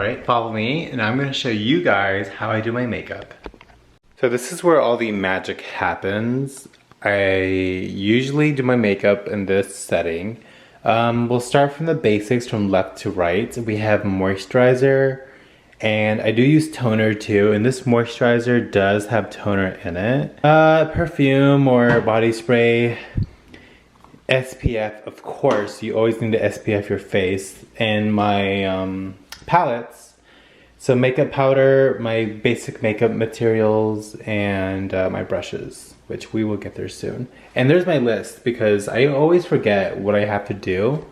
Alright, follow me and I'm gonna show you guys how I do my makeup. So this is where all the magic happens. I usually do my makeup in this setting. We'll start from the basics from left to right. We have moisturizer, and I do use toner too, and this moisturizer does have toner in it. Perfume or body spray. SPF, of course, you always need to SPF your face. And my palettes. So makeup powder, my basic makeup materials, and my brushes, which we will get there soon. And there's my list because I always forget what I have to do,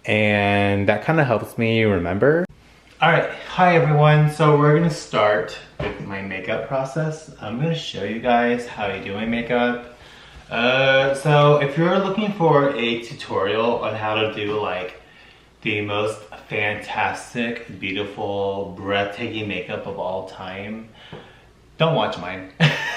and that kind of helps me remember. Alright, hi everyone. So we're gonna start with my makeup process. I'm gonna show you guys how I do my makeup. So if you're looking for a tutorial on how to do like the most fantastic, beautiful, breathtaking makeup of all time, don't watch mine.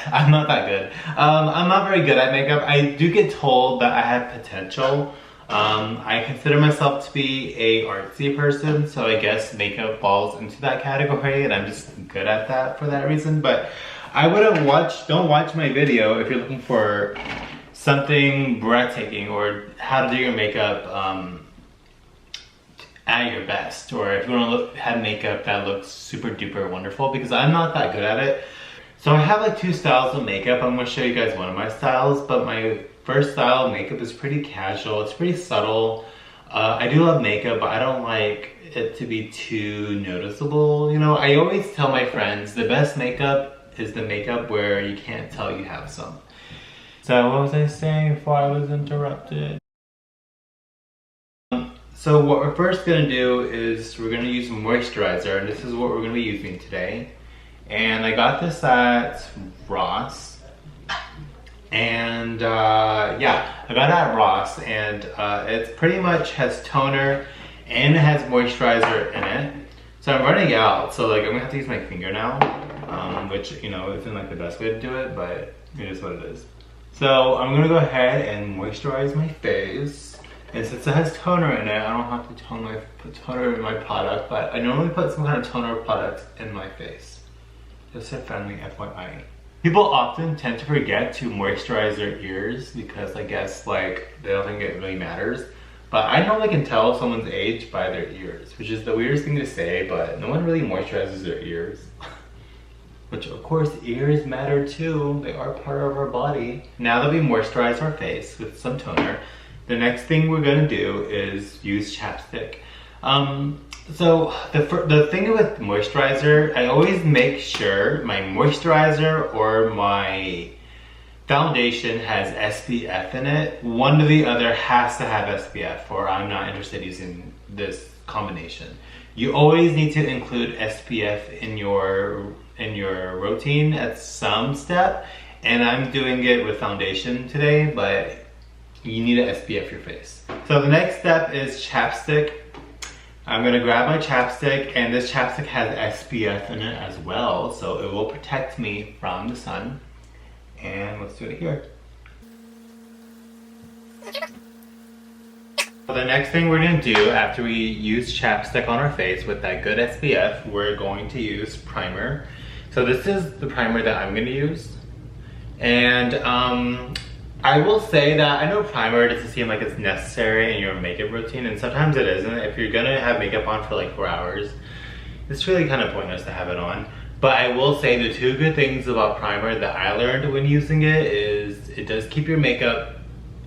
I'm not that good. I'm not very good at makeup. I do get told that I have potential. I consider myself to be a artsy person, so I guess makeup falls into that category, and I'm just good at that for that reason. But I wouldn't don't watch my video if you're looking for something breathtaking or how to do your makeup at your best, or if you want to have makeup that looks super duper wonderful, because I'm not that good at it. So I have like two styles of makeup. I'm going to show you guys one of my styles, but my first style of makeup is pretty casual. It's pretty subtle. I do love makeup, but I don't like it to be too noticeable. You know, I always tell my friends the best makeup is the makeup where you can't tell you have some. So what was I saying before I was interrupted? So what we're first going to do is we're going to use moisturizer, and this is what we're going to be using today. And I got this at Ross, and yeah, I got it at Ross, and it pretty much has toner and it has moisturizer in it. So I'm running out, so like I'm gonna have to use my finger now, which, you know, isn't like the best way to do it, but it is what it is. So I'm gonna go ahead and moisturize my face. And since it has toner in it, I don't have to put toner in my product, but I normally put some kind of toner product in my face. Just a friendly FYI. People often tend to forget to moisturize their ears because I guess like they don't think it really matters. But I normally can tell someone's age by their ears, which is the weirdest thing to say, but no one really moisturizes their ears. Which of course ears matter too, they are part of our body. Now that we moisturize our face with some toner, the next thing we're gonna do is use chapstick. So the thing with moisturizer, I always make sure my moisturizer or my foundation has SPF in it. One or the other has to have SPF, or I'm not interested in using this combination. You always need to include SPF in your routine at some step, and I'm doing it with foundation today, but you need to SPF your face. So the next step is chapstick. I'm gonna grab my chapstick, and this chapstick has SPF in it as well, so it will protect me from the sun. And let's do it here. The next thing we're gonna do after we use chapstick on our face with that good SPF, we're going to use primer. So this is the primer that I'm gonna use. And I will say that I know primer doesn't seem like it's necessary in your makeup routine, and sometimes it isn't. If you're gonna have makeup on for like 4 hours, it's really kind of pointless to have it on. But I will say the two good things about primer that I learned when using it is it does keep your makeup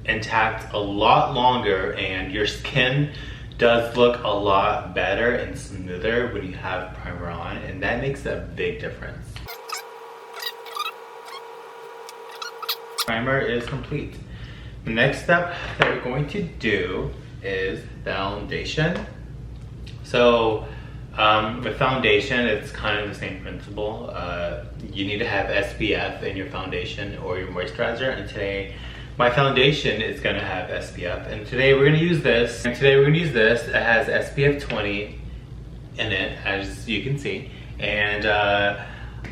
intact a lot longer, and your skin does look a lot better and smoother when you have primer on, and that makes a big difference. Primer is complete. The next step that we're going to do is foundation. So with foundation, it's kind of the same principle. You need to have SPF in your foundation or your moisturizer, and today my foundation is gonna have SPF, and today we're gonna use this. It has SPF 20 in it, as you can see, and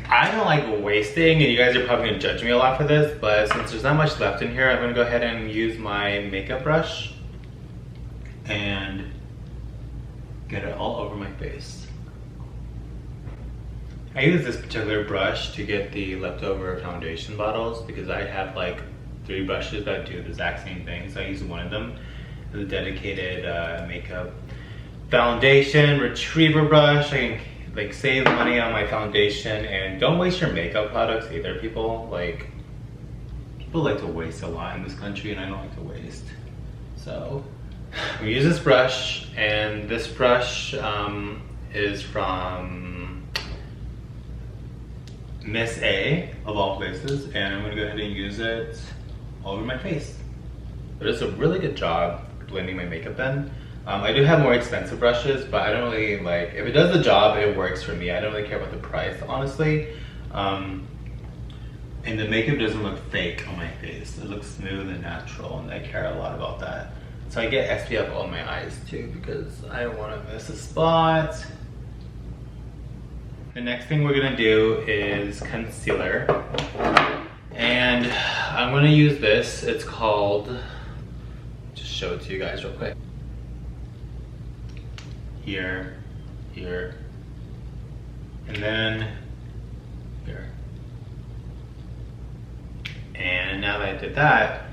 I don't like wasting, and you guys are probably gonna judge me a lot for this, but since there's not much left in here, I'm gonna go ahead and use my makeup brush and get it all over my face. I use this particular brush to get the leftover foundation bottles because I have like 3 brushes that do the exact same thing. So I use one of them as a dedicated makeup foundation retriever brush. I can like save money on my foundation, and don't waste your makeup products either. People like to waste a lot in this country, and I don't like to waste. So we use this brush, and this brush is from Miss A of all places, and I'm gonna go ahead and use it all over my face. But it's a really good job blending my makeup in. I do have more expensive brushes, but I don't really like, if it does the job, it works for me. I don't really care about the price, honestly. And the makeup doesn't look fake on my face. It looks smooth and natural, and I care a lot about that. So I get SPF on my eyes too, because I don't want to miss a spot. The next thing we're gonna do is concealer. And I'm gonna use this. It's called, just show it to you guys real quick. Here, here, and then here. And now that I did that,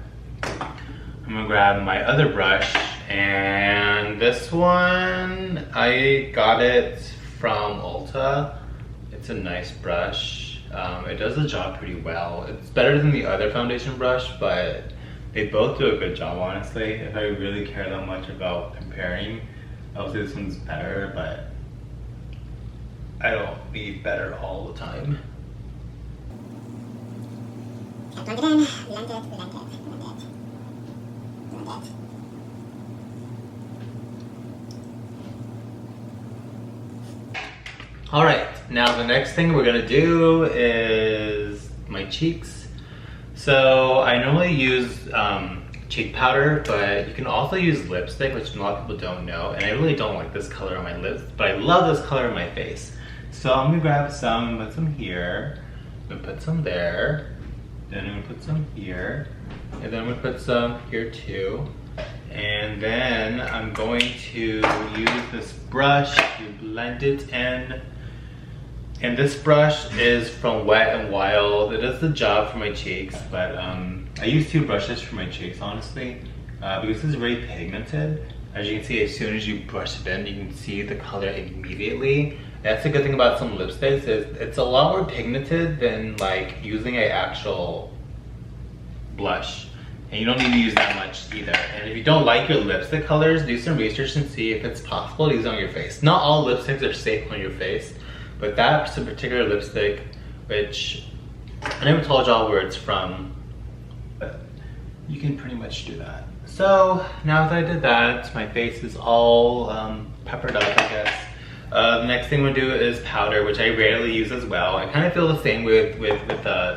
I'm gonna grab my other brush, and this one, I got it from Ulta. It's a nice brush. It does the job pretty well. It's better than the other foundation brush, but they both do a good job, honestly. If I really care that much about comparing, obviously this one's better, but I don't need better all the time. Blend it in, blend it, blend it, blend it, blend it. All right, now the next thing we're gonna do is my cheeks. So I normally use cheek powder, but you can also use lipstick, which a lot of people don't know. And I really don't like this color on my lips, but I love this color on my face. So I'm gonna grab some, put some here, I'm gonna put some there, then I'm gonna put some here, and then I'm gonna put some here too. And then I'm going to use this brush to blend it in. And this brush is from Wet n Wild. It does the job for my cheeks, but I use 2 brushes for my cheeks, honestly, because this is very pigmented. As you can see, as soon as you brush it in, you can see the color immediately. That's the good thing about some lipsticks, is it's a lot more pigmented than like using an actual blush. And you don't need to use that much either. And if you don't like your lipstick colors, do some research and see if it's possible to use on your face. Not all lipsticks are safe on your face, but that's a particular lipstick, which I never told y'all where it's from, but you can pretty much do that. So now that I did that, my face is all peppered up, I guess. The next thing we'll do is powder, which I rarely use as well. I kind of feel the same with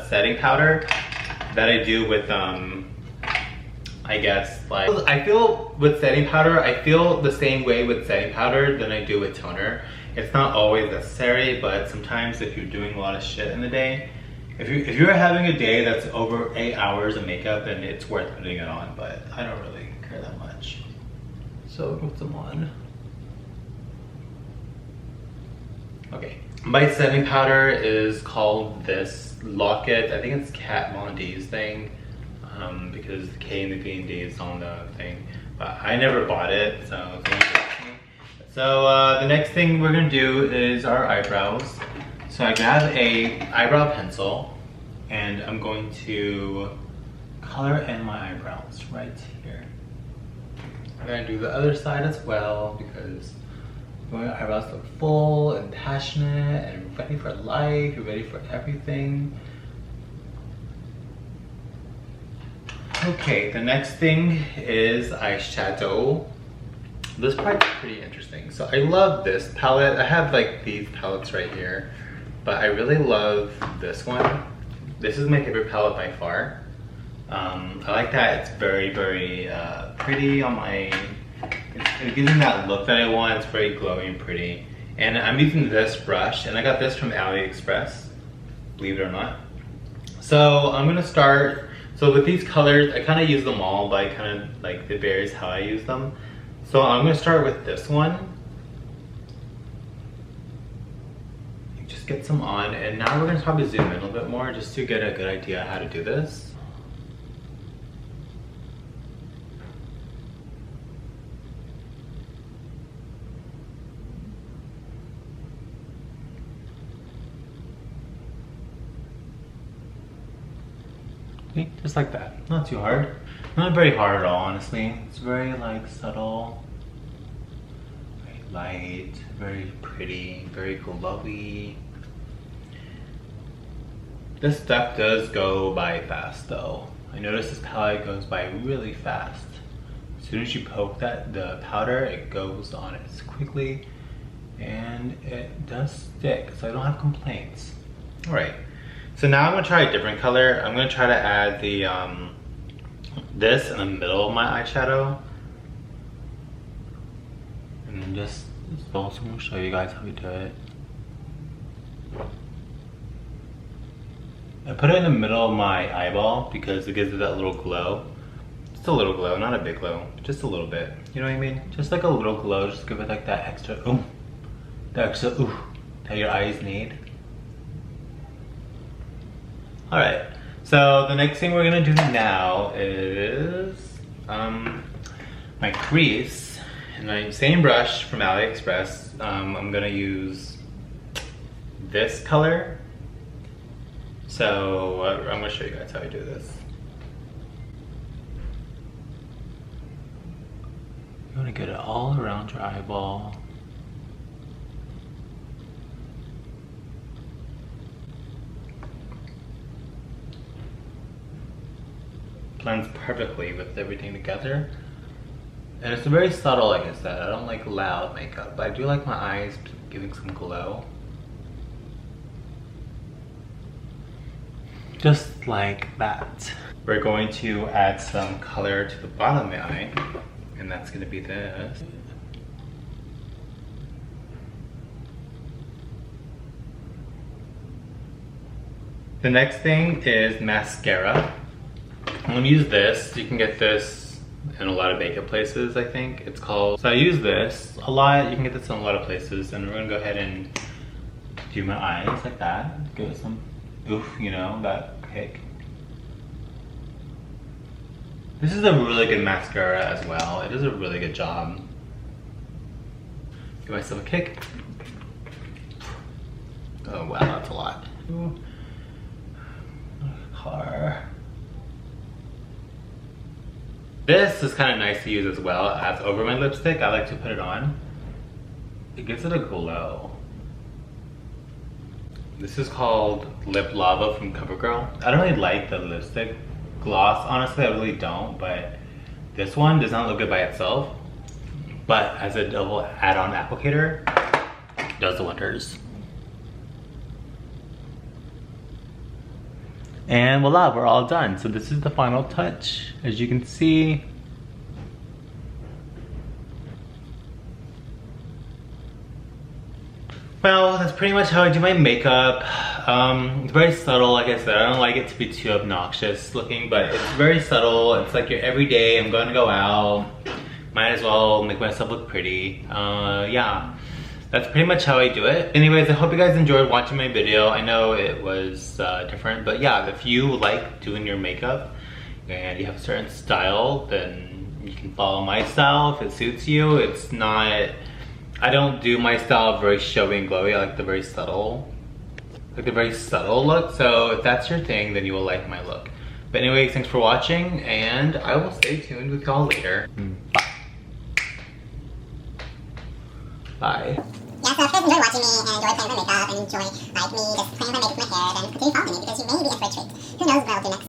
setting powder that I do with I guess, like, I feel with setting powder, I feel the same way with setting powder than I do with toner. It's not always necessary, but sometimes if you're doing a lot of shit in the day, if you're having a day that's over 8 hours of makeup, then it's worth putting it on, but I don't really care that much. So put some on. Okay, my setting powder is called this Lock-It. I think it's Kat Von D's thing, because the K and the V and D is on the thing, but I never bought it, so it's interesting. So the next thing we're gonna do is our eyebrows. So I grab a eyebrow pencil, and I'm going to color in my eyebrows right here. I'm gonna do the other side as well, because you want your eyebrows to look full and passionate and ready for life. You're ready for everything. Okay, the next thing is eyeshadow. This part's pretty interesting. So I love this palette. I have like these palettes right here, but I really love this one. This is my favorite palette by far. I like that it's very, very pretty on my, it gives me that look that I want. It's very glowy and pretty. And I'm using this brush, and I got this from AliExpress, believe it or not. So I'm gonna start. So with these colors, I kind of use them all, but I kind of like, it varies how I use them. So I'm gonna start with this one. just get some on, and now we're gonna probably zoom in a little bit more just to get a good idea how to do this. See, just like that. Not too hard. Not very hard at all, honestly. It's very like subtle, very light, very pretty, very glowy. This stuff does go by fast though. I noticed this palette goes by really fast. As soon as you poke the powder, it goes on as quickly, and it does stick, so I don't have complaints. All right, so now I'm gonna try a different color. I'm gonna try to add the this in the middle of my eyeshadow, and then just also gonna show you guys how we do it. I put it in the middle of my eyeball because it gives it that little glow. Just a little glow, not a big glow, just a little bit. You know what I mean? Just like a little glow, just give it like that extra oomph. The extra oomph that your eyes need. Alright, so the next thing we're gonna do now is my crease. And my same brush from AliExpress, I'm gonna use this color. So I'm gonna show you guys how I do this. You wanna get it all around your eyeball. Blends perfectly with everything together. And it's very subtle, like I said. I don't like loud makeup, but I do like my eyes giving some glow. Just like that. We're going to add some color to the bottom of the eye, and that's gonna be this. The next thing is mascara. I'm gonna use this. You can get this in a lot of makeup places, I think. It's called, so I use this a lot. You can get this in a lot of places, and we're gonna go ahead and do my eyes like that. Give it some oof, you know, that kick. This is a really good mascara as well. It does a really good job. Give myself a kick. Oh wow, that's a lot. Ooh. Car. This is kind of nice to use as well as over my lipstick. I like to put it on. It gives it a glow. This is called Lip Lava from CoverGirl. I don't really like the lipstick gloss, honestly, I really don't, but this one does not look good by itself, but as a double add-on applicator, it does the wonders. And voila, we're all done. So this is the final touch, as you can see. Well, that's pretty much how I do my makeup. It's very subtle, like I said. I don't like it to be too obnoxious looking, but it's very subtle. It's like your everyday, I'm going to go out. Might as well make myself look pretty. Yeah, that's pretty much how I do it. Anyways, I hope you guys enjoyed watching my video. I know it was different, but yeah, if you like doing your makeup and you have a certain style, then you can follow my style if it suits you. It's not, I don't do my style very showy and glowy. I like the very subtle, look. So if that's your thing, then you will like my look. But anyways, thanks for watching, and I will stay tuned with y'all later. Bye. Bye. Yeah, so if you guys enjoyed watching me and enjoyed playing with my makeup and enjoy like me just playing with my makeup with my hair, then continue following me because you may be in for a treat. Who knows what I'll do next.